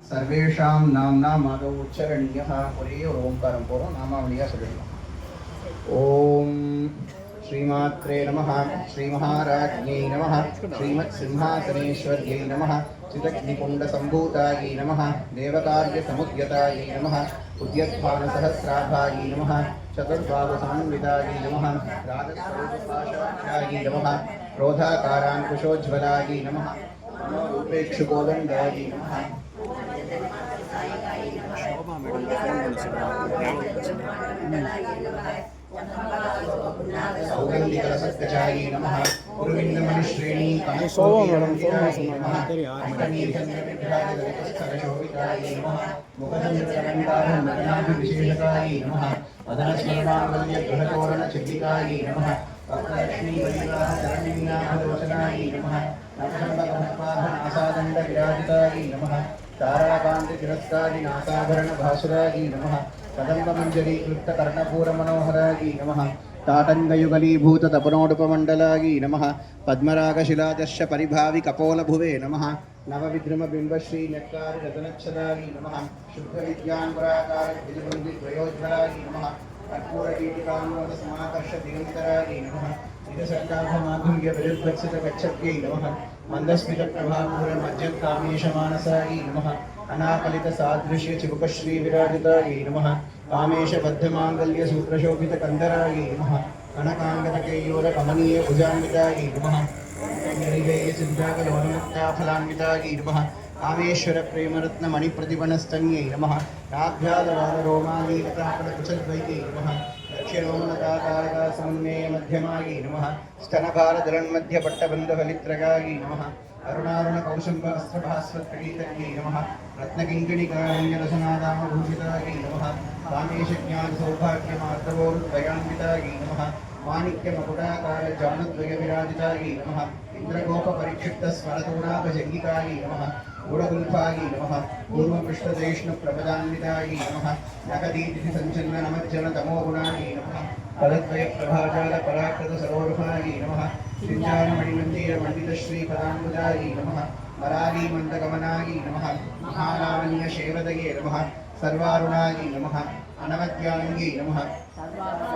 सर्वेषां नाम्नाम् आदौ उच्चारणीयः पुरे ओंकारं पूर्वं नामावलिया सदृशम्। ओम श्रीमात्रे नमः, श्रीमहाराज्ञै नमः, श्रीमत्सिंहासनेश्वर्यै नमः, चिदग्निकुण्डसम्भूतायै नमः, देवकार्यसमुद्यतायै नमः, उद्यद्भानुसहस्राभायै नमः, चतुर्बाहुसमन्वितायै नमः, राजस्वरूपपाशाख्यायै नमः, क्रोधाकाराङ्कुशोज्ज्वलायै नमः, मनोरूपेक्षुकोदण्डायै नमः। शोभा मैडम सौगन्धिकरसत्कचायै नमः, गुरुविन्दमणिश्रेणी शोभा मैडम कनकस्थलशोभितायै नमः, मुखचन्द्रकलङ्कारमरणाभिविशेषकायै नमः, वदनस्मरणाङ्गल्यगृहतोरणचिद्दिकायै नमः, वक्रलक्ष्मीपरिवाहचरणीनाभलोचनायै नमः, नवशम्बकपुष्पाभनासादण्डविराजितायै नमः, ताराकान्तितिरस्कारिनासाभरणभासुरायै नमः, कदम्बमञ्जरीकृप्तकर्णपूरमनोहरायै नमः, ताटङ्गयुगलीभूततपनोडुपमण्डलायै नमः, पद्मरागशिलादर्श परिभावि कपोलभुवे नमः, नवविद्रुमबिम्बश्रीनक्कारिरतनच्छदायै नमः, शुद्धविद्याङ्कुराकारद्विजबन्धिद्वयोज्ज्वलायै नमः, कर्पूरदीपिकामोदसमाकर्षदिगन्तरायै नमः, निजसर्गाभमाधुर्यविरुद्धक्षितगच्छत्यै नमः, मन्दस्मितप्रभापूरमज्जत्कामेशमानसायै नमः, अनाकलितसादृश्यचिबुकश्रीविराजितायै नमः, कामेशबद्धमाङ्गल्यसूत्रशोभितकन्दरायै नमः, कनकाङ्गतकेयूरकमनीयभुजान्वितायै नमः, निर्वेयसिद्धाकलोलमुक्ताफलान्वितायै नमः, कामेश्वरप्रेमरत्नमणिप्रतिपणस्तन्यै नमः, राभ्यादवादरोमालीलतापलकुचद्वैत्यै नमः, दक्षिणोन्नताकारकासमन्मेयमध्यमायै नमः, स्तनभारधरन्मध्यपट्टबन्धफलित्रगायै नमः, अरुणारुणकौशम्बवस्त्रभास्वत्कटीतज्ञै नमः, रत्नकिङ्कणिकारण्यरसनादामभूषितायै नमः, कामेशज्ञानसौभाग्यमार्दवोरुद्वयान्वितायै नमः, माणिक्यमकुटाकारजानुद्वयविराजितायै नमः, इन्द्रगोपपरिक्षिप्तस्वरतोडाभजङ्गिकायै नमः, गूढगुल्फायै नमः, पूर्वपृष्ठदेष्णुप्रभजान्वितायै नमः, नगदीतिथिसञ्चन्ननमज्जनतमोगुणायै नमः, फलद्वयप्रभाजालपराकृतसरोरुहायै नमः, श्रीञ्जानमणिमन्दिरमण्डितश्रीपदाम्बुजायै नमः, वरालीमन्दगमनायै नमः, महालावण्यशेवदये नमः, सर्वारुणायै नमः, अनवद्याङ्ग्यै नमः,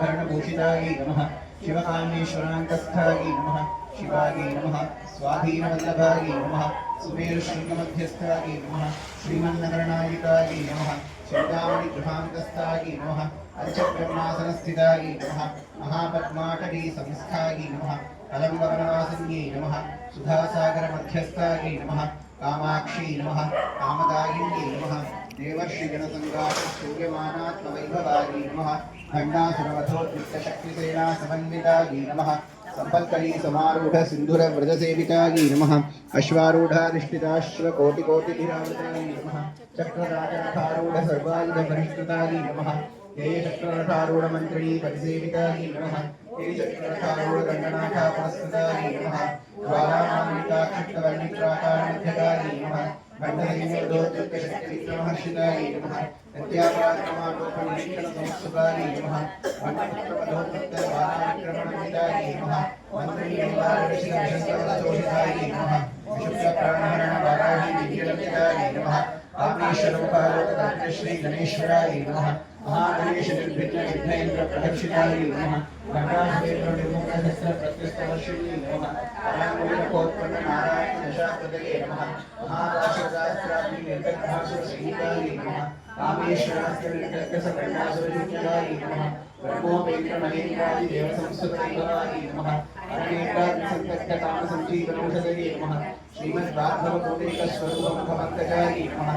कर्णभूषितायै नमः, शिवकामेश्वराङ्कस्थायै नमः, शिवायै नमः, स्वाधीनवल्लभायै नमः, सुमेरुशृङ्गमध्यस्थायै नमः, श्रीमन्नगरनायिकायै नमः, चिन्तामणिगृहान्तस्थायै नमः, अर्चब्रह्मासनस्थितायै नमः, महापद्माटवी संस्थायै नमः, कलम्बवनवासिन्यै नमः, सुधासागरमध्यस्थायै नमः, कामाक्षी नमः, कामदायिन्यै नमः, देवर्षिगणसङ्गातसूर्यमानात्मवैभवायै नमः, खण्डासुरवधोद्युक्तशक्तिसेना समन्वितायै नमः, संपत्करी समारूढ़ सिंधुर व्रजसेवितायै नमः, अश्वारूढ़ाधिष्ठिताश्वकोटिकोटिभिरावृतायै नमः, चक्रराजरथारूढ़ सर्वायुधपरिष्कृतायै नमः, तेयचक्ररथारूढ़मन्त्रिणी परिसेवितायै नमः, तेयचक्ररथारूढ़गण्डनाथापुरस्कृतायै नमः, ज्वालामालिकाक्षिप्तवर्णित्राकारमध्यकायै नमः, खण्डलिङ्गोद्युक्तशक्तिविक्रमहर्षितायै नमः, नित्यापराक्रमाटोपनिरीक्षणसंस्कृतायै नमः, वन्नपुत्रवधोत्तरबालाविक्रमणविदायै नमः, मन्त्रिणीवारशिलविशङ्करशोषितायै नमः, विशुद्धप्राणहरणवाराही दिव्यललितायै नमः, कामेश्वरोपालोकश्रीगणेश्वरायै नमः, महागणेशनिर्विघ्नविघ्नेन्द्रप्रदक्षिणायै नमः, गङ्गाधरेन्द्रनिर्मुक्तहस्तप्रत्यस्तवर्षिण्यै नमः, पराङ्गुलिकोत्पन्ननारायणदशाप्रदये नमः, महाभाष्यशास्त्राग्निर्गद्भासुरसंहितायै नमः, कामेश्वरास्त्रनिर्गद्गसकर्णासुरयुक्तायै नमः, ब्रह्मोपेन्द्रमहेन्द्रादिदेवसंस्कृतैभवायै नमः, अरणेन्द्रादिसन्तस्तकामसञ्जीवनौषधये नमः, श्रीमद्भागवतोदेकस्वरूपमुखपङ्कजायै नमः,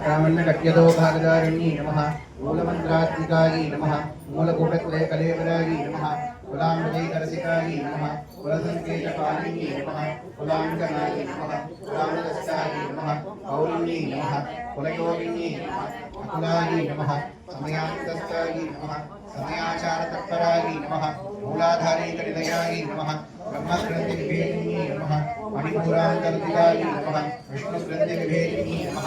रामण्णकट्यदो भागदारिण्यै नमः, मूलमन्त्रात्मिकायै नमः, मूलकूटकुलकलेवरायै नमः, कुलाम्बुजैकरसिकायै नमः, कुलसङ्केतपालिन्यै नमः, कुलाङ्गनायै नमः, कुलानदस्तायै नमः, गौरिण्यै नमः, कुलयोगिन्यै नमः, अकुलायै नमः, समयान्तस्तायै नमः, समयाचारतत्परायै नमः, मूलाधारैकनिलयायै नमः, ब्रह्मग्रन्थिविभेदिन्यै नमः, मणिपुरान्तर्दिगायै नमः, विष्णुग्रन्थिविभेदिन्यै नमः,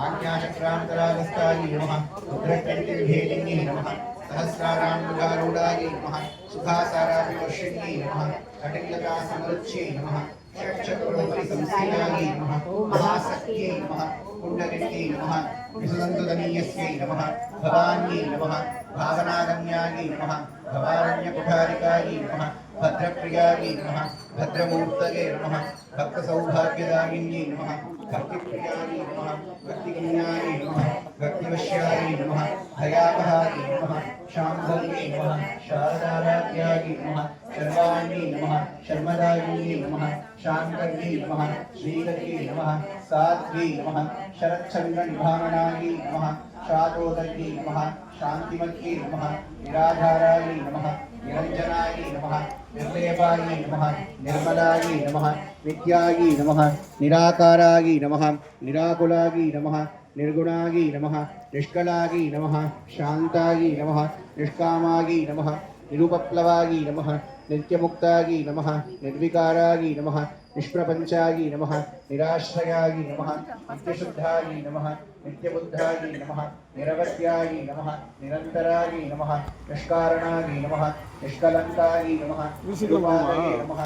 आज्ञाचक्रान्तरागस्तायै नमः, रुद्रग्रन्थिविभेदिन्यै नमः, सहस्राराम्बुजारूढायै नमः, सुखासाराभिवर्षिण्यै नमः, कटिलतासमरुच्यै नमः, षट्चक्रोपरि महाकायाय नमः महाशक्त्यै नमः कुण्डलिन्यै नमः विसुदन्तुदनीयस्यै नमः भवान्यै नमः भावनागम्यायै नमः भवारण्यकुठारिकायै नमः भद्रप्रियायै नमः भद्रमूर्तये नमः भक्तसौभाग्यदायिन्यै नमः भक्तिप्रियायै नमः भक्तिगम्यायै नमः भक्तिवश्यायै नमः भयापहायै नमः शाम्भव्यै नमः शारदाराध्यायै नमः शर्वाण्यै नमः शर्मदायिन्यै नमः शान्तव्यै नमः श्रीगत्यै नमः साध्यै नमः शरच्छन्द्रनिभावनायै नमः शादोदर्यै नमः शान्तिमत्यै नमः निराधारायै नमः निरञ्जनायै नमः निर्लेपायै नमः निर्मलायै नमः नित्यायै नमः निराकारायै नमः निराकुलायै नमः निर्गुणायै नमः निष्कलायै नमः शान्तायै नमः निष्कामायै नमः निरुपप्लवायै नमः नित्यमुक्तायै नमः निर्विकारायै नमः निष्प्रपञ्चायै नमः निराश्रयायै नमः नित्यशुद्धायै नमः नित्यबुद्धायै नमः निरवध्यायै नमः निरन्तरायै नमः निष्कारणायै नमः निष्कलङ्कायै नमः निरुपादायै नमः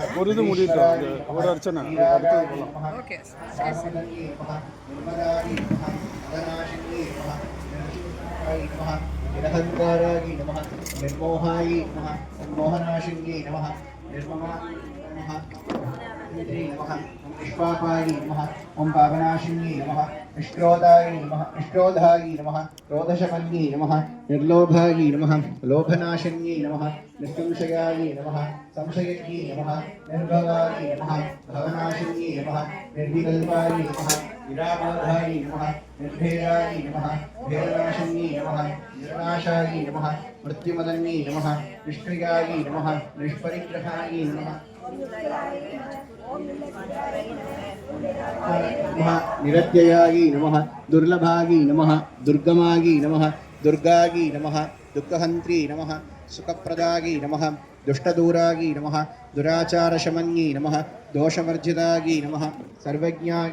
ईश्वरायै नमः नीरागायै नमः रामदन्यै नमः निर्मलायै नमः मदनाशिन्यै नमः निर्विष्णायै नमः निरहङ्कारायै नमः निर्मोहायै नमः निर्मोहनाशिन्यै नमः निर्ममायै नमः नमः निष्पापायै नमः ओं पावनाशिन्यै नमः निष्क्रोधायै नमः निष्क्रोधायै नमः क्रोधशमन्यै नमः निर्लोभायै नमः लोभनाशिन्यै नमः निष्संशयायै नमः संशयज्ञै नमः निर्भवायै नमः भवनाशिन्यै नमः निर्विकल्पायै नमः निराबाधायै नमः निर्भेदायै नमः भेदनाशिन्यै नमः निर्नाशायै नमः मृत्युमदन्यै नमः निष्क्रियायै नमः निष्परिग्रहायै नमः निरत्ययायै नमः दुर्लभायै नमः दुर्गमायै नमः दुर्गायै नमः दुःखहन्त्र्यै नमः सुखप्रदायै नमः दुष्टदूरायै नमः दुराचारशमन्यै नमः दोषवर्जितायै नमः सर्वज्ञाय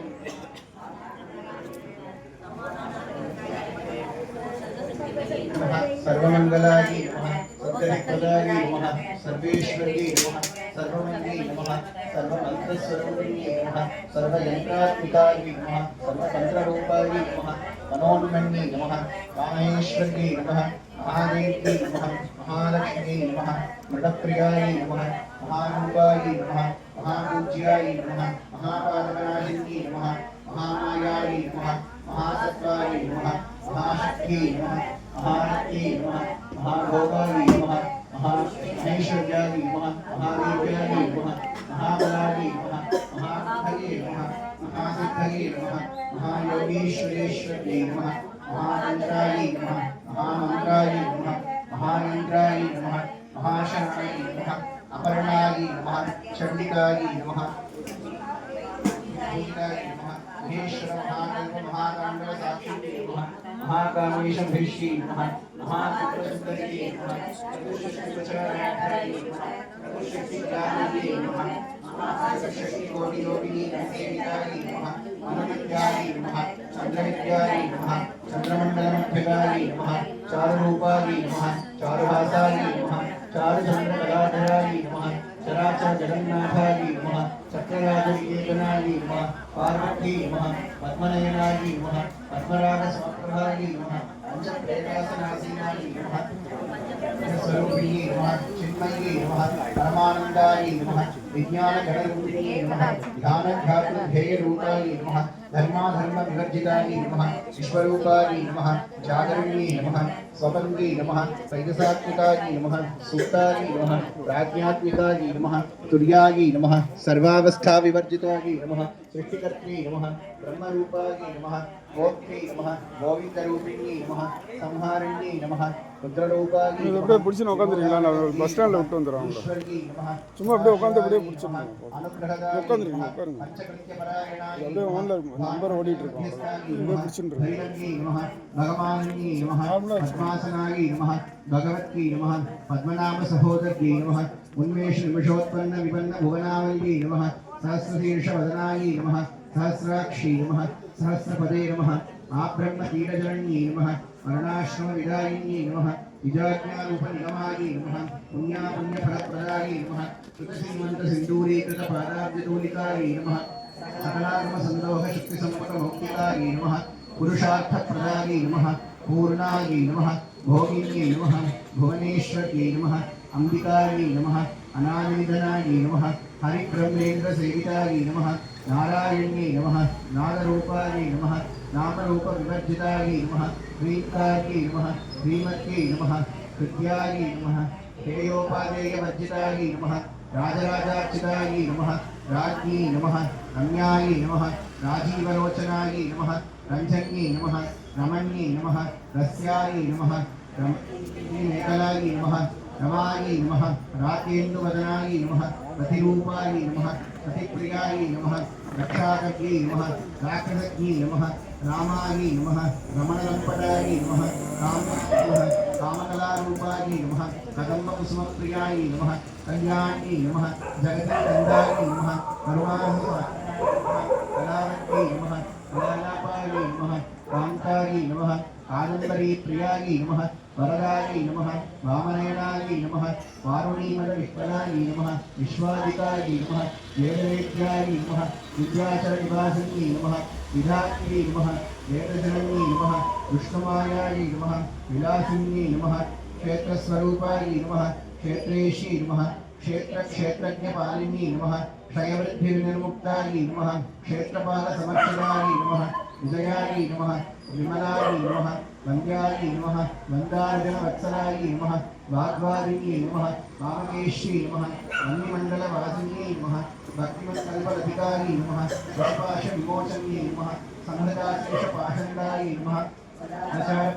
नमः सर्वमङ्गलायै नमः सत्यप्रदायै नमः सर्वेश्वर्यै नमः सर्वमन्त्रै नमः सर्वमन्त्रस्वरूपिण्यै नमः सर्वयन्त्रात्मिकायै नमः सर्वतन्त्ररूपायै नमः मनोन्मन्यै नमः कामेश्वर्यै नमः महादेव्यै नमः महालक्ष्म्यै नमः मृडप्रियायै नमः महारूपायै नमः महापूज्यायै नमः महापादपनाशिन्यै नमः महामायायै नमः महासत्त्वायै नमः महाशक्त्यै नमः महारत्यै नमः महाभोगायै नमः महाऐश्वर्यायै नमः महादेव्यायै नमः महाबलायै नमः महाबुद्धये नमः महासिद्धये नमः महायोगीश्वरेश्वर्यै नमः महामन्त्रायै नमः महामन्त्रायै नमः महायन्त्रायै नमः महाशक्त्यै नमः अपर्णायै नमः चण्डिकायै नमः भूतायै नमः महेश्वर महादेव महाताण्डव साक्षिण्यै नमः महाकामेशभीष्यै नमः महाचित्रसुन्दर्यै नमः चतुष्षष्टिप्रचाराध्यायै नमः चतुष्षष्टिज्ञानयै नमः महाशक्तिकोटियोगिनी सेवितायै नमः अनुविद्यायै नमः चन्द्रविद्यायै नमः चन्द्रमण्डलमध्यगायै नमः चारुरूपायै नमः चारुभासायै नमः चारुचन्द्रकलाधरायै नमः चराचर जगन्नाथायै नमः चक्रराजविवेकनायै नमः पार्वत्यै नमः पद्मनयनायै नमः पद्मरागसमप्रभायै नमः पंचप्रेतासनासीनायै नमः स्वरूपिण्यै नमः चिन्मयै नमः परमानन्दायै नमः विज्ञानगणरूपिण्यै नमः ध्यानध्यात्मध्येयरूपायै नमः धर्माधर्मविवर्जितायै नमः विश्वरूपायै नमः जागरण्यै नमः स्वबन्ध्यै नमः वैदसात्मिकायै नमः सूक्तायै नमः प्राज्ञात्मिकायै नमः तुर्यायै नमः सर्वावस्थाविवर्जितायै नमः सृष्टिकर्त्यै नमः ब्रह्मरूपायै नमः गोप्त्यै नमः गोविन्दरूपिण्यै नमः संहारण्यै नमः रुद्ररूपायै நீங்கள் அப்படியே பிடிச்சின்னு உட்காந்துருக்கீங்களா நான் பஸ் ஸ்டாண்டில் விட்டு வந்துடுறோம் சும்மா அப்படியே உட்காந்து அப்படியே பிடிச்சிருந்தோம் உட்காந்துருக்கீங்க உட்காருங்க அப்படியே ஓனில் நம்பர் ஓடிட்டு இருக்கோம் அப்படியே பிடிச்சிட்டு இருக்கோம் भगवत्यै नमः पद्मनाभ सहोदर्यै नमः उन्मेष निमिषोत्पन्न विपन्न भुवनावल्यै नमः सहस्रशीर्षवदनायै नमः सहस्राक्षी नमः सहस्रपदे नमः आब्रह्मतीरजरण्यै नमः वर्णाश्रमविदायिन्यै नमः विजाज्ञारूपनिगमायै नमः पुण्यापुण्यफलप्रदायै नमः कृतश्रीमन्तसिन्दूरीकृतपादाब्जतूलिकायै नमः सकलागमसन्दोह शक्तिसम्पन्नमौक्तिकायै नमः पुरुषार्थप्रदायै नमः पूर्णायै नमः भोगिन्यै नमः भुवनेश्वर्यै नमः अम्बिकायै नमः अनादिनिधनायै नमः हरिब्रह्मेन्द्रसेवितायै नमः नारायण्यै नमः नादरूपायै नमः नामरूपविवर्जितायै नमः ह्रीङ्कार्यै नमः ह्रीमत्यै नमः कृत्यायै नमः हेयोपादेयवर्जितायै नमः राजराजार्चितायै नमः राज्ञै नमः रम्यायै नमः राजीवलोचनायै नमः रञ्जन्यै नमः रमण्यै नमः रस्यायै नमः मेखलायै नमः रमायै नमः राकेन्दुवदनायै नमः प्रतिरूपायै नमः प्रतिप्रियायै नमः रक्षाकर्यै नमः राक्षसज्ञै नमः रामायै नमः रमणलम्पटायै नमः कामकलारूपायै नमः कदम्बकुसुमप्रियायै नमः कल्याण्यै नमः जगतीनन्दायै नमः कलावत्यै नमः कलालापायै नमः कान्तायै नमः कादम्बरीप्रियायै नमः वरदायै नमः वामनयनायै नमः वारुणीमदविह्वलायै नमः विश्वादिकायै नमः वेदवेद्यायै नमः विद्याचलनिवासिन्यै नमः विधात्यै नमः वेदजनन्यै नमः विष्णुमायायै नमः विलासिन्यै नमः क्षेत्रस्वरूपायै नमः क्षेत्रेशी नमः क्षेत्रक्षेत्रज्ञपालिन्यै नमः क्षयवृद्धिविनिर्मुक्तायै नमः क्षेत्रपालसमर्चितायै नमः विजयायै नमः विमलायै नमः वन्द्यायै नमः वन्दार्जनवत्सलायै नमः वाग्वादिन्यै नमः वामकेश्यै नमः वन्यमण्डलवासिन्यै नमः भक्तिमत्कल्परधिकायै नमः वशपाशविमोचन्यै नमः संहृताशेषपाषण्डायै नमः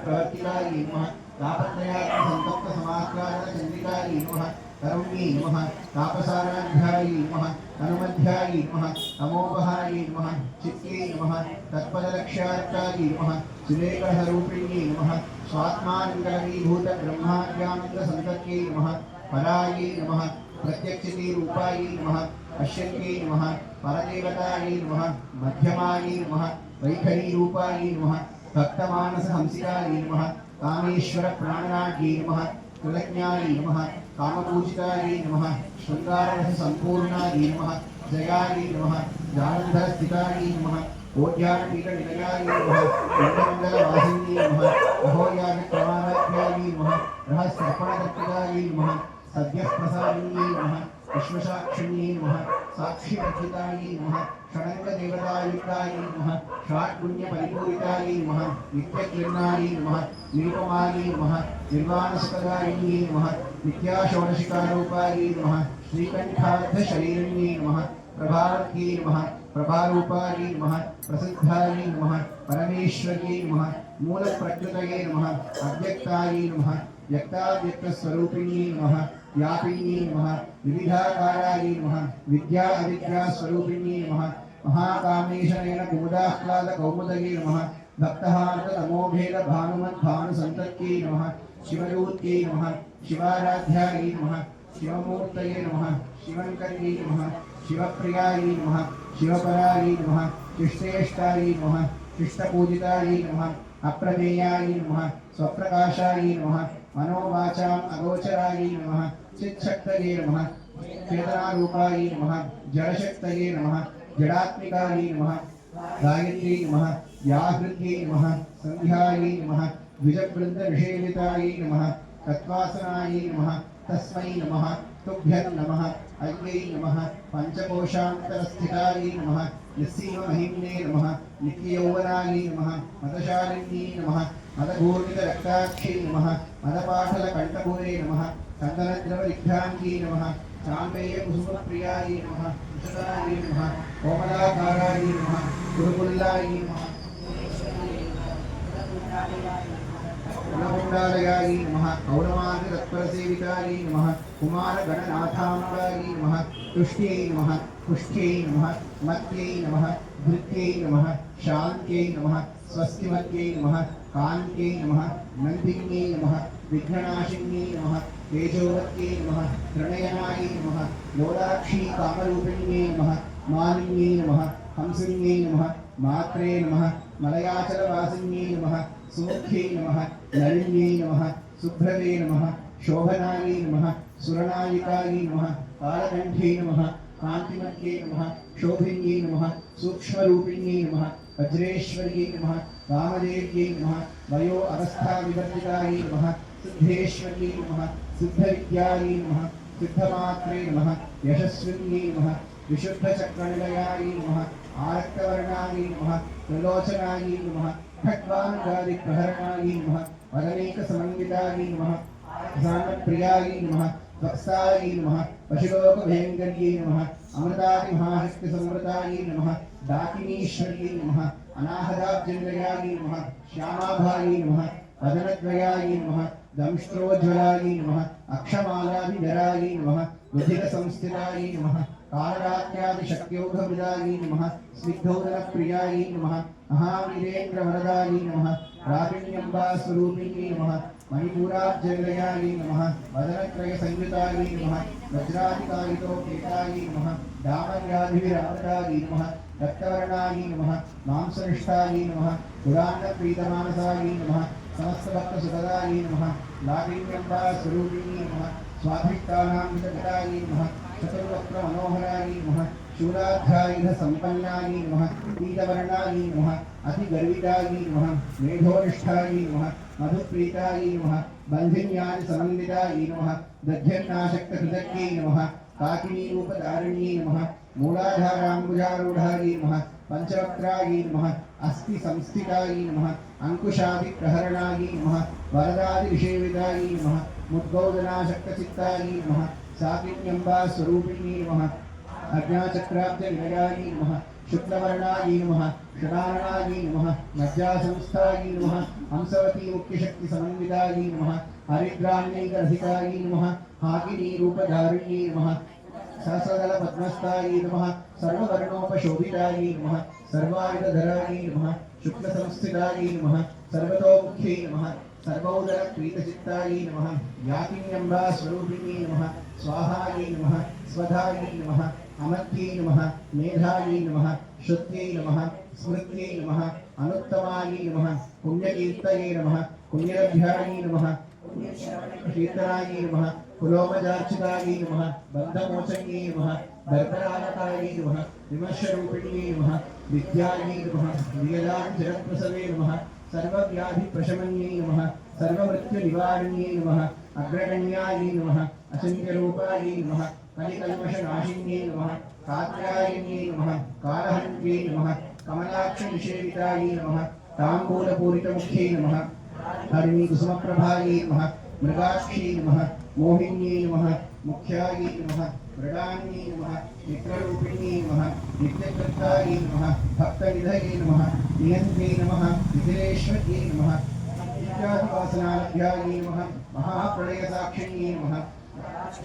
प्रवर्तिकायै नमः तापत्रयात्मसन्तप्तसमाक्रान्तचन्द्रिकायै नमः करुण्यै नमः तापसाराध्यायै नमः तनुमध्यायै नमः तमोपहायै नमः चित्यै नमः तत्पदलक्ष्यार्कायै नमः सुलेखहरूपिण्यै नमः स्वात्मानन्दलीभूतब्रह्माद्यानन्दसन्तत्यै नमः परायै नमः प्रत्यक्षितीरूपायै नमः पश्यन्त्यै नमः परदेवतायै नमः मध्यमायै नमः वैखरीरूपायै नमः भक्तमानसहंसिकायै नमः कामेश्वरप्राणनाट्यै नमः कृतज्ञायै नमः कामपूजितायै नमः शृङ्गाररससम्पूर्णायै नमः जयायै नमः जालन्धरस्थितायै नमः कोट्यानपीठनिलयायै नमः पिण्डमण्डलवासिन्यै नमः अहोयागक्रमाराध्यायै नमः रहस्यर्पणदत्तिकायै नमः सद्यःप्रसादिन्यै नमः विश्वसाक्षिण्यै नमः साक्षिवर्जितायै नमः षडङ्गदेवतायुक्तायै नमः षाट्पुण्यपरिपूरितायै नमः नित्यक्लिन्नायै नमः निरुपमायै नमः निर्वाणसुखदायिन्यै नमः नित्याषोडशिकारूपायै नमः श्रीकण्ठार्थशरीरिण्यै नमः प्रभावत्यै नमः प्रभारूपायै नमः प्रसिद्धायै नमः परमेश्वर्यै नमः मूलप्रकृतये नमः अव्यक्तायै नमः व्यक्ताव्यक्तस्वरूपिण्यै नमः व्यापिन्यै नमः विविधाकारायै नमः विद्या अविद्यास्वरूपिण्यै नमः महाकामेशनेन कुमुदाह्लादकौमुदये नमः भक्तहार्दतमोभेदभानुमद्भानुसन्तत्यै नमः शिवदूत्यै नमः शिवाराध्यायै नमः शिवमूर्तये नमः शिवङ्कर्यै नमः शिवप्रियायै नमः शिवपरायै नमः शिष्टेष्टायै नमः शिष्टपूजितायै नमः अप्रमेयायै नमः स्वप्रकाशायै नमः मनोवाचाम् अगोचरायै नमः चित्शक्तये नमः चेतनारूपायै नमः जडशक्तये नमः जडात्मिकायै नमः गायत्र्यै नमः व्याहृत्यै नमः सन्ध्यायै नमः द्विजवृन्दनिषेवितायै नमः तत्त्वासनायै नमः तस्मै नमः तुभ्यं नमः अय्यै नमः पञ्चकोशान्तरस्थितायै नमः निस्सीममहिम्ने नमः नित्ययौवनायै नमः मतशालिन्यै नमः मदघूर्णितरक्ताक्षै नमः मदपाटलकण्ठभूरे नमः चन्दनद्रवरिक्ताङ्गी नमः चाम्पेयकुसुमप्रियायै नमः कुशलायै नमः कोमलाकारायै नमः गुरुकुल्लायै नमः कुलकुण्डालयायै नमः कौरवादितत्परसेवितायै नमः कुमारगणनाथाम्बायै नमः तुष्ट्यै नमः पुष्ट्यै नमः मत्यै नमः धृत्यै नमः शान्त्यै नमः स्वस्तिमत्यै नमः कान्त्यै नमः नन्दिन्यै नमः विघ्ननाशिन्यै नमः तेजोवत्यै नमः प्रणयनायै नमः लोलाक्षी कामरूपिण्यै नमः मालिन्यै नमः हंसिन्यै नमः मात्रे नमः मलयाचलवासिन्यै नमः सुमुख्यै नमः नलिन्यै नमः सुभ्रवे नमः शोभनायै नमः सुरनायिकायै नमः कालकण्ठे नमः कान्तिमत्यै नमः शोभिन्यै नमः सूक्ष्मरूपिण्यै नमः वज्रेश्वर्यै नमः कामदेव्यै नमः वयो अवस्थाविवर्जितायै नमः सिद्धेश्वर्यै नमः सिद्धविद्यायै नमः सिद्धमात्रे नमः यशस्विन्यै नमः विशुद्धचक्रनिलयायै नमः आरक्तवर्णायै नमः त्रिलोचनायै नमः खड्वाङ्गादिप्रहरणायै नमः वदनेकसमन्वितायै नमः सामप्रियायै नमः वत्सायै नमः पशुलोकभयङ्कर्यै नमः अमृतादिमहाशक्तिसंवृतायै नमः डाकिनीश्वर्यै नमः अनाहदाब्जनिलयायै नमः श्यामाभायै नमः वदनद्वयायै नमः दंष्ट्रोज्ज्वलायै नमः अक्षमालाभिधरायै नमः बुधिरसंस्थितायै नमः कालरात्यादिशक्त्योगविदायै नमः स्निग्धोदनप्रियायै नमः महावीरेन्द्रवरदायै नमः रापिण्यम्बास्वरूपिण्यै नमः मणिपूराब्जनिलयायै नमः वदनत्रयसंयुतायै नमः वज्रादिकारितोपेतायै नमः दामर्यादिभिरावृतायै नमः रक्तवर्णायै नमः मांसनिष्ठायै नमः पुराणप्रीतमानसायै नमः समस्तभक्तसुखदायै नमः लाटिन्यम्बास्वरूपिण्यै नमः स्वाभिष्टानां विदगतायै नमः चतुर्वक्त्रमनोहरायै नमः शूलाध्यायुधसम्पन्नायै नमः पीतवर्णायै नमः अतिगर्वितायै नमः मेधोनिष्ठायै नमः मधुप्रीतायै नमः बन्धिन्यादिसमन्वितायै नमः दध्यन्नाशक्तकृतज्ञै नमः काकिनीरूपधारिण्यै नमः मूलाधाराम्बुजारूढायै नमः पञ्चवक्त्रायै नमः अस्थिसंस्थितायै नमः अङ्कुशादिप्रहरणायै नमः वरदादिविषेवितायै नमः मुद्गौदनाशक्तचित्तायै नमः साकिन्यम्बास्वरूपिण्यै नमः अज्ञाचक्राब्जनिलयायै नमः शुक्लवर्णायै नमः षडाननायै नमः मज्जासंस्थायै नमः हंसवती मुख्यशक्तिसमन्वितायै नमः हरिद्राण्यैकरसिकायै नमः हाकिनीरूपधारिण्यै नमः सहस्रदलपद्मस्थायै नमः सर्ववर्णोपशोभितायै नमः सर्वायुधधरायै नमः शुक्लसंस्थितायै नमः सर्वतोमुख्यै नमः सर्वोदरप्रीतचित्तायै नमः याकिन्यम्बास्वरूपिण्यै नमः स्वाहायै नमः स्वधायै नमः अमत्यै नमः मेधायै नमः श्रुत्यै नमः स्मृत्यै नमः अनुत्तमायै नमः पुण्यकीर्तये नमः पुण्यलभ्यायै नमः कीर्तनायै नमः पुलोमजार्चितायै नमः बन्धमोचन्यै नमः दर्परालकायै नमः विमर्शरूपिण्यै नमः विद्यायै नमः वियदाञ्जलप्रसवे नमः सर्वव्याधिप्रशमन्यै नमः सर्वमृत्युनिवारिण्यै नमः अग्रगण्यायै नमः अचिन्त्यरूपायै नमः कलिकल्मषनाशिन्यै नमः कात्यायन्यै नमः कालहन्त्यै नमः कमलाक्षनिषेवितायै नमः ताम्बूलपूरितमुख्यै नमः हरिणीकुसुमप्रभायै नमः मृगाक्षी नमः मोहिन्यै नमः मुख्यायै नमः मृगान्यै नमः मित्ररूपिण्यै नमः नित्यकृतायै नमः भक्तनिधये नमः नियन्त्रे नमः निधिरेश्वर्यै नमः विद्यादिवासनालभ्यायै नमः महाप्रलयसाक्षिण्यै नमः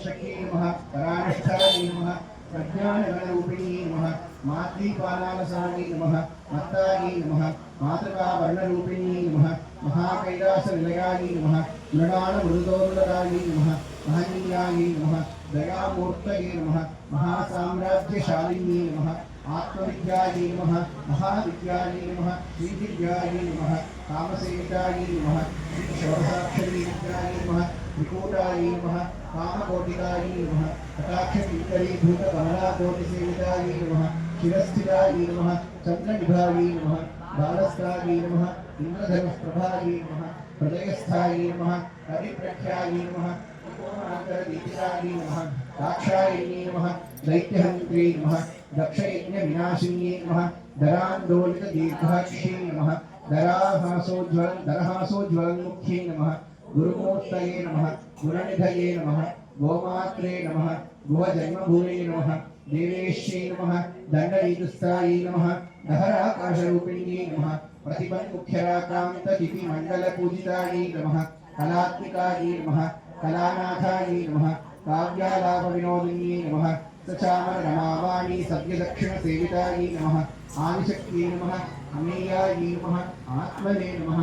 शक्यै नमः परानिष्ठायै नमः प्रज्ञानगणरूपिण्यै नमः मातृपालालसायै नमः मत्तायै नमः मातृकावर्णरूपिण्यै नमः महाकैलासनिलयायै नमः मृणालमृदोन्नतायै नमः महनीयायै नमः दयामूर्तये नमः महासाम्राज्यशालिन्यै नमः आत्मविद्यायै नमः महाविद्यायै नमः श्रीदिव्यायै नमः कामसेवितायै नमः श्रीषोडशाक्षरी विद्यायै नमः त्रिकूटायै नमः कामकोटिकायै नमः कटाक्षपीकरीभूतकमलाकोटिसेवितायै नमः शिरस्थितायै नमः चन्द्रनिभायै नमः बालस्तायै नमः इन्द्रधनुष्प्रभायै नमः हृदयस्थायै नमः हरिप्रख्यायै नमः दीपिकायै नमः दाक्षायिन्यै नमः दैत्यहन्त्यै नमः दक्षयज्ञविनाशिन्यै नमः दरान्दोलितदीर्घाक्ष्यै नमः दरहासोज्ज्वलन्मुख्यै नमः गुरुमूर्तये नमः गुणनिधये नमः गोमात्रे नमः गुहजन्मभूमे नमः देवेश्यै नमः दण्डनीतुस्थायै नमः दहराकाशरूपिण्यै नमः प्रतिपन्मुख्यराकान्ततिथिमण्डलपूजितायै नमः कलात्मिकायै नमः कलानाथायै नमः काव्यालापविनोदिन्यै नमः सचामररमावाणी सव्यदक्षिणसेवितायै नमः आदिशक्त्यै नमः अमेयायै नमः आत्मने नमः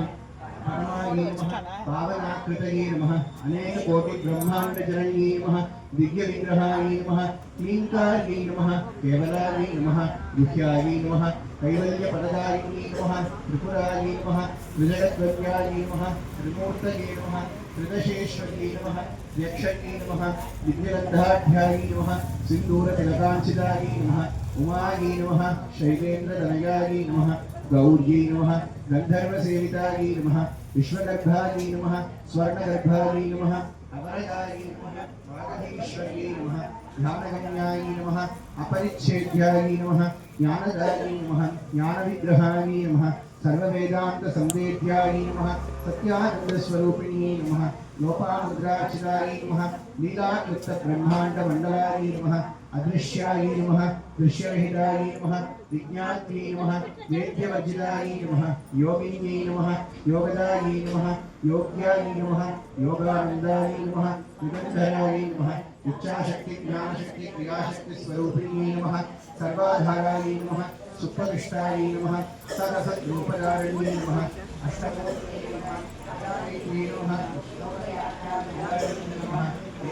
परमायै नमः पावनाकृतये नमः अनेककोटिब्रह्माण्डजनन्यै नमः दिव्यविग्रहायै नमः क्लीङ्कार्यै नमः केवलायै नमः गुह्यायै नमः कैवल्यपदधारिण्यै नमः त्रिपुरायै नमः त्रिजगद्वन्द्यायै नमः त्रिमूर्तये नमः त्रिदशेश्वर्यै नमः यक्षयै नमः दिव्यगन्धाढ्यायै नमः सिन्दूरतिलकाञ्चितायै नमः उमायै नमः शैलेन्द्रतनयायै नमः गौर्यै नमः गन्धर्वसेवितायै नमः विश्वगर्भायै नमः स्वर्णगर्भायै नमः अवरयायै नमः वागधीश्वर्यै नमः ध्यानगम्यायै नमः अपरिच्छेद्यायै नमः ज्ञानदायै नमः ज्ञानविग्रहायै नमः सर्ववेदान्तसंवेद्यायै नमः सत्यानन्दस्वरूपिण्यै नमः लोपामुद्राचितायै नमः लीलाकृतब्रह्माण्डमण्डलायै नमः अदृश्यायै नमः दृश्यरहितायै नमः विज्ञात्यै नमः वेद्यवर्जितायै नमः योगिन्यै नमः योगदायै नमः योग्यायै नमः योगानन्दायै नमः निरन्तरायै नमः इच्छाशक्ति ज्ञानशक्ति क्रियाशक्तिस्वरूपिण्यै नमः सर्वाधारायै नमः सुप्रतिष्ठायै नमः सरसद्रूपधारिण्यै नमः अष्टमूर्तये नमः अजायित्यै नमः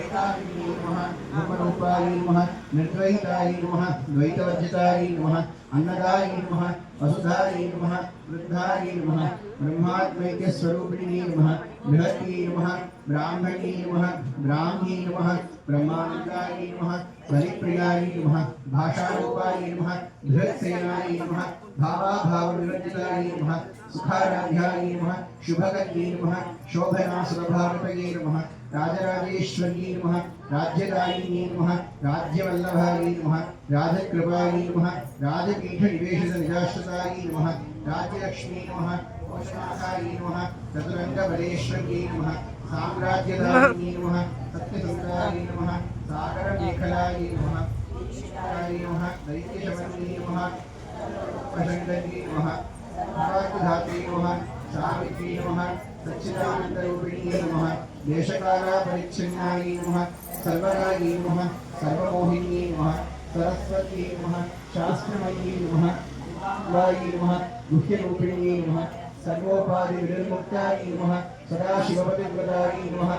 एकाग्न्यै नमः रूपरूपायै नमः निर्द्वैतायै नमः द्वैतवर्जितायै नमः अन्नदायै नमः वसुधायै नमः वृद्धायै नमः ब्रह्मात्मैक्यस्वरूपिण्यै नमः बृहत्यै नमः ब्राह्मण्यै नमः ब्राह्म्यै नमः ब्रह्मानन्दायै नमः बलिप्रियायै नमः भाषारूपायै नमः बृहत्सेनायै नमः भावाभावविवर्जितायै नमः सुखाराध्यायै नमः शुभगत्यै नमः शोभनासुरभारतये नमः राजराजेश्वर्यै नमः राज्यदायिन्यै नमः राज्यवल्लभायै नमः राजकृपायै नमः राजपीठनिवेशितनिजाश्रितायै नमः राज्यलक्ष्मी नमः पोषणाकायै नमः चतुरङ्गबलेश्वर्यै नमः साम्राज्यदायिन्यै नमः सत्यसन्तायै नमः सागरमेखलायै नमः ईश्वरायै नमः दैत्यशमन्यै नमः प्रसङ्गन्यै नमः धात्रे नमः सावित्र्यै नमः सच्चिदानन्दरूपिण्यै नमः देशकालापरिच्छिन्नायै नमः सर्वरायै नमः सर्वमोहिन्यै नमः सरस्वत्यै नमः शास्त्रमय्यै नमः वायै नमः गुह्यरूपिण्यै नमः सर्वोपाधिविनिर्मुक्तायै नमः सदाशिवपतिव्रतायै नमः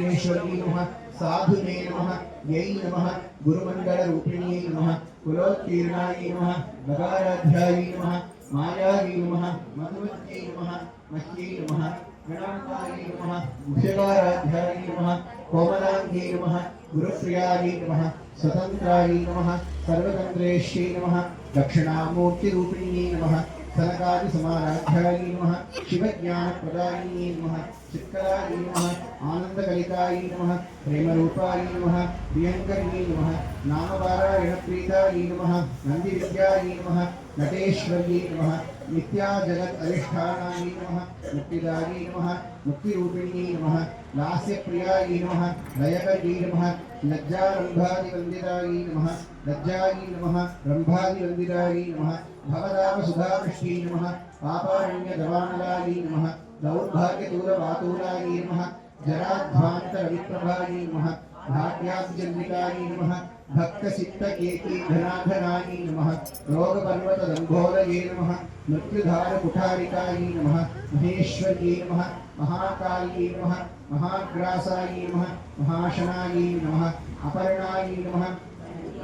ईश्वर्यै नमः साधुने नमः यै नमः गुरुमण्डलरूपिण्यै नमः कुलोत्तीर्णायै नमः गगाराध्यायै नमः मायायै नमः मधुमत्यै नमः मह्यै नमः गणाङ्गायै नमः मुख्यकाराध्यायै नमः कोमलाङ्ग्यै नमः गुरुप्रियायै नमः स्वतन्त्रायै नमः सर्वतन्त्रेश्यै नमः दक्षिणामूर्तिरूपिण्यै नमः सनकादिसमाराध्यायै नमः शिवज्ञानप्रदायिन्यै नमः चित्कलायै नमः आनन्दकलिकायै नमः प्रेमरूपायै नमः प्रियङ्कर्यै नमः नामपारायणप्रीतायै नमः नन्दिविद्यायै नमः नटेश्वर्यै नमः नित्याजगत् अधिष्ठानायै नमः मुक्तिदायै नमः मुक्तिरूपिण्यै नमः लास्यप्रियायै नमः लयकर्यै नमः लज्जारम्भादिवन्दितायै नमः लज्जायै नमः रम्भादिवन्दितायै नमः भवदावसुधावृष्टै नमः पापारण्यदवानलायै नमः दौर्भाग्यदूरवातूलायै नमः जराध्वान्तरविप्रभायै नमः भाग्याब्जन्वितायै नमः भक्तचित्तकेकी नमः रोगपर्वतदम्भोलये नमः मृत्युधारकुठारिकायै नमः महेश्वर्यै नमः महाकाल्यै नमः महाग्रासायै नमः महाशनायै नमः अपर्णायै नमः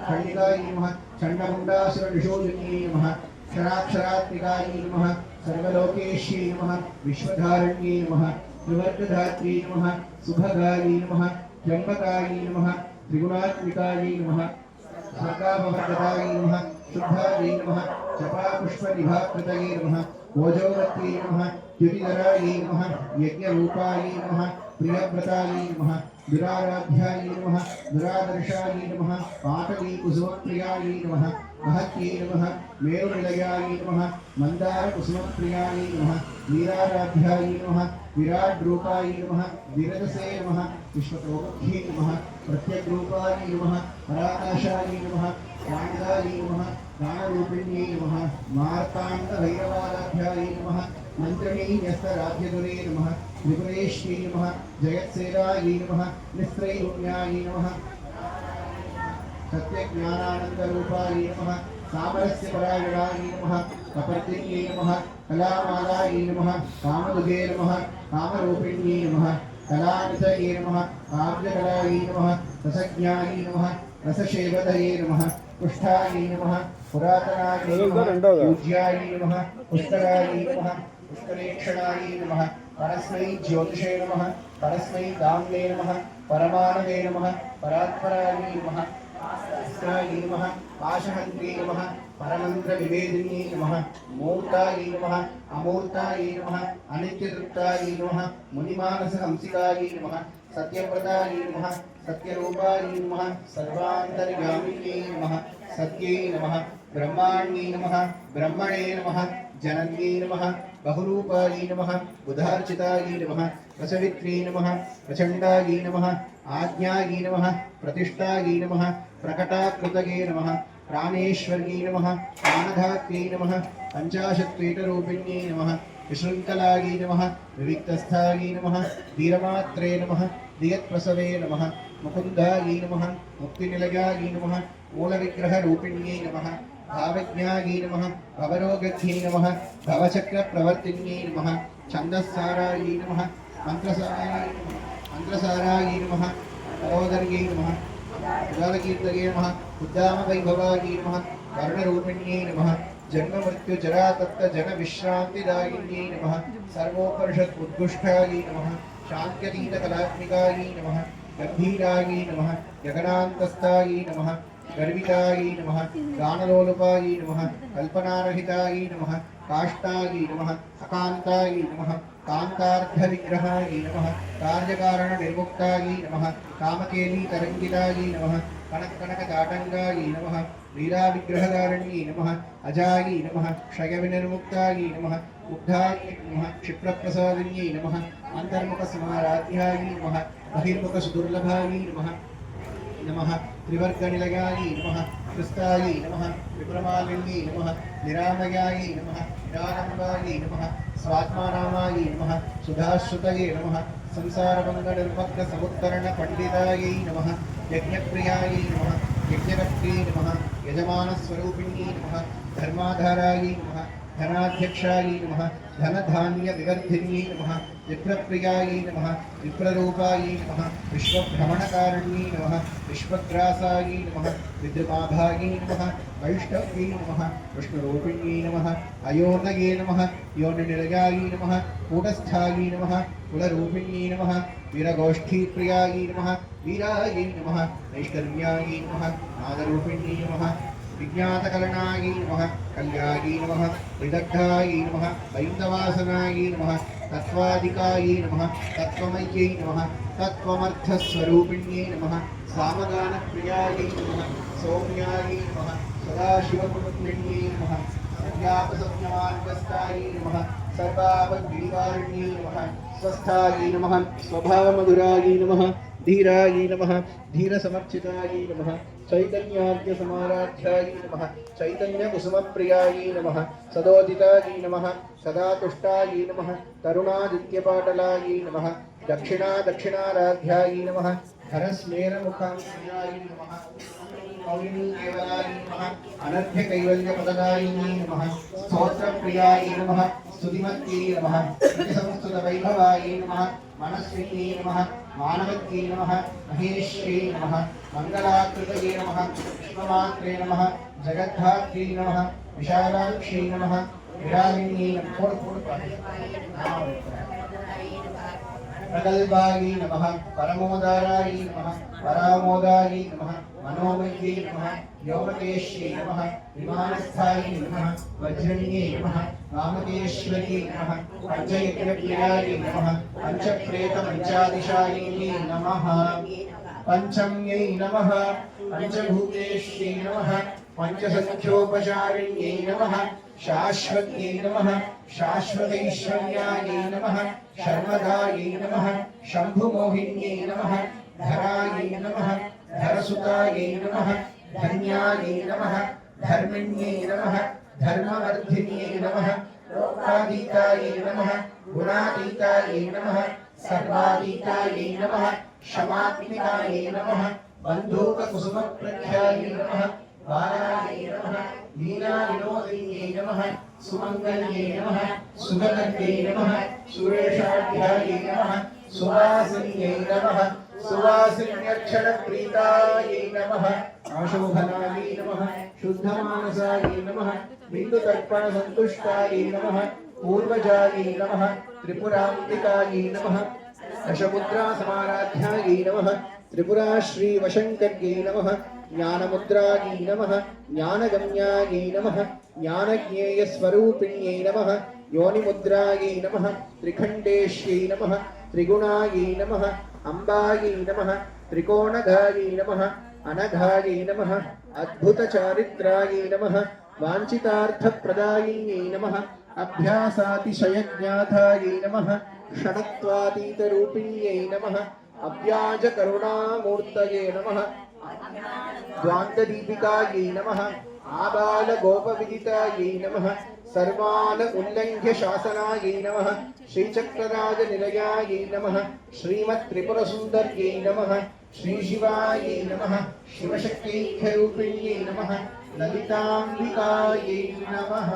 खण्डिकायै नमः चण्डमुण्डासुरनिषोदिन्यै नमः क्षराक्षरात्मिकायै नमः सर्वलोकेश्यै नमः विश्वधारण्यै नमः त्रिवर्गधात्र्यै नमः सुभगायै नमः त्र्यम्बकायै नमः त्रिगुणात्मिकायै नमः स्वर्गापवर्गतायै नमः शुद्धायै नमः जपापुष्पनिभाकृतये नमः ओजोवत्यै नमः द्युतिधरायै नमः यज्ञरूपायै नमः प्रियव्रतायै नमः दुराराध्यायै नमः दुरादर्शायै नमः पाटलीकुसुमप्रियायै नमः महत्यै नमः मेरुनिलयायै नमः मन्दारकुसुमप्रियायै नमः वीराराध्यायै नमः विराड्रूपायै नमः विरजसे नमः विश्वतोमुख्यै नमः प्रत्यग्रूपायै नमः पराकाशायै नमः प्राणदायै नमः प्राणरूपिण्यै नमः मार्ताण्डभैरवाराध्यायै नमः मन्त्रिणी न्यस्तराज्यदुरे नमः त्रिपुरेश्यै नमः जयत्सेनायै नमः निस्त्रैगुण्यायै नमः सत्यज्ञानानन्दरूपायै नमः सामरस्यपरायणायै नमः कपर्दिन्यै नमः कलामालायै नमः कामदुगे नमः कामरूपिण्यै नमः कलानिधये नमः काव्यकलायै नमः रसज्ञायै नमः रससेवदये नमः पुष्टायै नमः पुरातनायै नमः पूज्यायै नमः पुष्करायै नमः पुष्करेक्षणायै नमः परस्मै ज्योतिषे नमः परस्मै दाम्ने नमः परमानवे नमः परात्परायै नमः नमः पाशहन्त्रे नमः परमन्त्रविवेदिन्ये नमः मूर्तायै नमः अमूर्तायै नमः अनित्यतृप्तायै नमः मुनिमानसहंसिकायै नमः सत्यव्रतायै नमः सत्यरूपायै नमः सर्वान्तर्यामिन्यै नमः सत्यै नमः ब्रह्माण्यै नमः ब्रह्मणे नमः जनन्यै नमः बहुरूपायै नमः बुधार्चितायै नमः प्रसवित्र्यै नमः प्रचण्डायै नमः आज्ञायै नमः प्रतिष्ठायै नमः प्रकटाकृतये नमः प्राणेश्वर्यै नमः प्राणधात्र्यै नमः पञ्चाशत्पीठरूपिण्यै नमः विशृङ्खलायै नमः विविक्तस्थायै नमः वीरमात्रे नमः दियत्प्रसवे नमः मुकुन्दायै नमः मुक्तिनिलयायै नमः मूलविग्रहरूपिण्यै नमः भावज्ञायै नमः भवरोगध्यै नमः भवचक्रप्रवर्तिन्यै नमः छन्दस्सारायै नमः मन्त्रसारायै नमः करोदर्यै नमः उदालकीर्तये नमः उद्दामवैभवायै नमः वर्णरूपिण्यै नमः जन्ममृत्युजरातप्तजनविश्रान्तिदायिन्यै नमः सर्वोपनिषत् उद्गुष्ठायै नमः शान्त्यतीतकलात्मिकायै नमः गम्भीरायै नमः जगनान्तस्थायै नमः गर्वितायै नमः गानलोलुपायै नमः कल्पनारहितायै नमः काष्ठायै नमः अकान्तायै नमः कान्तार्थविग्रहायै नमः कार्यकारणनिर्मुक्तायै नमः कामकेलीतरङ्गितायै नमः कनककनकताटङ्गायै नमः लीलाविग्रहधारिण्यै नमः अजायै नमः क्षयविनिर्मुक्तायै नमः मुग्धायै नमः क्षिप्रप्रसादिन्यै नमः अन्तर्मुखसमाराध्यायै नमः बहिर्मुखसुदुर्लभायै नमः नमः त्रिवर्गनिलयायै नमः कृस्तायै नमः विप्रमालिन्यै नमः निरामयायै नमः निरालम्बायै नमः स्वात्मारामायै नमः सुधाश्रुतये नमः संसारभङ्गनिर्मग्नसमुत्तरणपण्डितायै नमः यज्ञप्रियायै नमः यज्ञकर्त्यै नमः यजमानस्वरूपिण्यै नमः धर्माधारायै नमः धनाध्यक्षायै नमः धनधान्यविवर्धिन्यै नमः विप्रप्रियायै नमः विप्ररूपायै नमः विश्वभ्रमणकारिण्यै नमः विश्वग्रासायै नमः विद्रुमाभायै नमः वैष्णव्यै नमः विष्णुरूपिण्यै नमः अयोनये नमः योनिनिलयायै नमः कूटस्थायै नमः कुलरूपिण्यै नमः वीरगोष्ठीप्रियायै नमः वीरायै नमः नैष्कर्म्यायै नमः नादरूपिण्यै नमः विज्ञातकलनायै नमः कल्यायै नमः विदग्धायै नमः वैन्दवासनायै नमः तत्त्वाधिकायै नमः तत्त्वमय्यै नमः तत्त्वमर्थस्वरूपिण्यै नमः सामगानप्रियायै नमः सौम्यायै नमः सदाशिवपुत्रिण्यै नमः संज्ञापसंज्ञमार्गस्थायै नमः सर्वापद्गिरिवारिण्यै नमः स्वस्थायै नमः स्वभावमधुरायै नमः धीरायै नमः धीरसमर्चितायै नमः चैतन्याद्यसमाराध्यायै नमः चैतन्यकुसुमप्रियायै नमः सदोदितायै नमः सदा तुष्टायै नमः तरुणादित्यपाटलायै नमः दक्षिणाराध्यायै नमः हरस्मेरमुखाङ्गायै नमः कौलिनीकेवलायै नमः अनर्घ्यकैवल्यपददायिन्यै नमः स्तोत्रप्रियायै नमः स्तुतिमत्यै नमः संस्तुतवैभवायै नमः मनस्विन्यै नमः मानवत्यै नमः महेश्यै नमः मङ्गलाकृतये नमः विश्वमात्रे नमः जगद्धात्र्यै नमः विशालाक्ष्यै नमः विरालिन्यै नमः प्रगल्भायै नमः परमोदारायै नमः परामोदायै नमः मनोमय्यै नमः व्योमकेश्यै नमः विमानस्थायै नमः वज्रण्यै नमः वामकेश्वर्यै नमः पञ्चयज्ञप्रियायै नमः पञ्चप्रेतपञ्चादिशायिन्यै नमः पञ्चम्यै नमः पञ्चभूतेश्यै नमः पञ्चसङ्ख्योपचारिण्यै नमः शाश्वत्यै नमः शाश्वतैश्वर्यायै नमः शर्मदायै नमः शम्भुमोहिन्यै नमः धरायै नमः धरसुतायै नमः धन्यायै नमः धर्मिण्यै नमः धर्मवर्धिन्यै नमः लोकातीतायै नमः गुणातीतायै नमः सर्वातीतायै नमः क्षमात्मिकायै नमः बन्धूककुसुमप्रख्यायै नमः बालायै नमः लीलाविनोदिन्यै नमः सुमङ्गल्यै नमः सुगन्ध्यै नमः सुरेशाढ्यायै नमः सुवासिन्यै नमः सुवासिन्यक्षरप्रीतायै नमः आशोभनायै नमः शुद्धमानसायै नमः बिन्दुतर्पणसन्तुष्टायै नमः पूर्वजायै नमः त्रिपुरान्तिकायै नमः दशमुद्रासमाराध्यायै नमः त्रिपुराश्रीवशङ्कर्यै नमः ज्ञानमुद्रायै नमः ज्ञानगम्यायै नमः ज्ञानज्ञेयस्वरूपिण्यै नमः योनिमुद्रायै नमः त्रिखण्डेश्यै नमः त्रिगुणायै नमः अम्बायै नमः त्रिकोणगायै नमः अनघायै नमः अद्भुतचारित्रायै नमः वाञ्छितार्थप्रदायिन्यै नमः अभ्यासातिशयज्ञातायै नमः षडत्वातीतरूपिण्यै नमः अव्याजकरुणामूर्तये नमः द्वान्तदीपिकायै नमः आबालगोपविदितायै नमः सर्वान् उल्लङ्घ्य शासनायै नमः श्रीचक्रराजनिलयायै नमः श्रीमत्त्रिपुरसुन्दर्यै नमः श्रीशिवायै नमः शिवशक्त्यैक्यरूपिण्यै नमः ललिताम्बिकायै नमः।